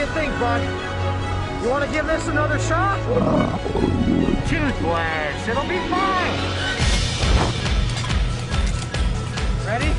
you think, bud? You want to give this another shot? Toothless, it'll be fine. Ready?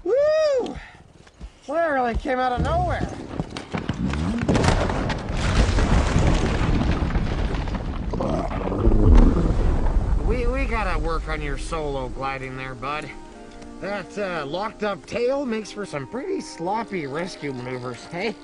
Woo! Well, that really came out of nowhere. We gotta work on your solo gliding there, bud. That locked up tail makes for some pretty sloppy rescue maneuvers, hey?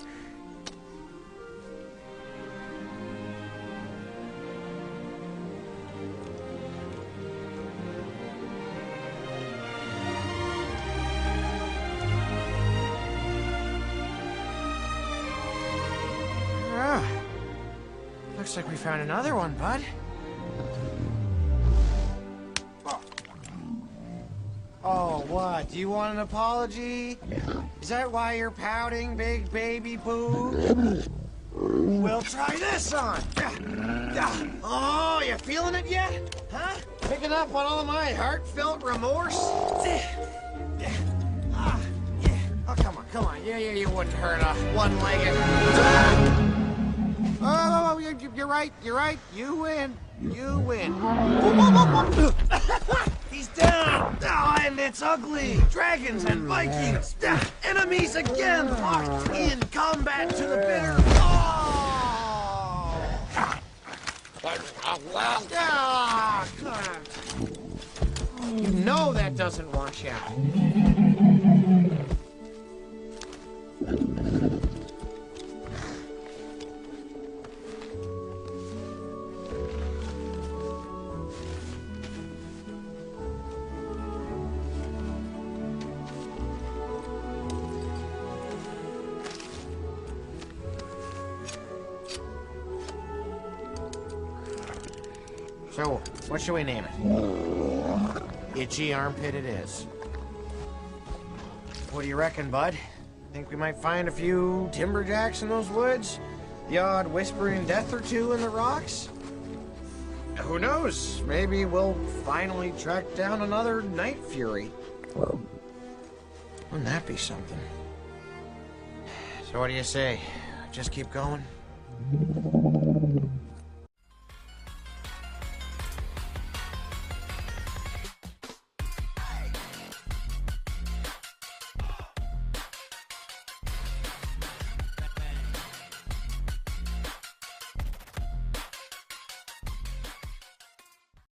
Looks like we found another one, bud. Oh, what? Do you want an apology? Is that why you're pouting, big baby boo? We'll try this on. Oh, you feeling it yet? Huh? Picking up on all of my heartfelt remorse? Oh, come on. Yeah, you wouldn't hurt a one-legged. Oh, you're right. You win. He's down. Oh, and it's ugly. Dragons and Vikings. Enemies again. Locked in combat to the bitter. Oh! You know that doesn't wash out. So, what should we name it? Itchy Armpit it is. What do you reckon, bud? Think we might find a few timberjacks in those woods? The odd whispering death or two in the rocks? Who knows? Maybe we'll finally track down another Night Fury. Wouldn't that be something? So what do you say? Just keep going?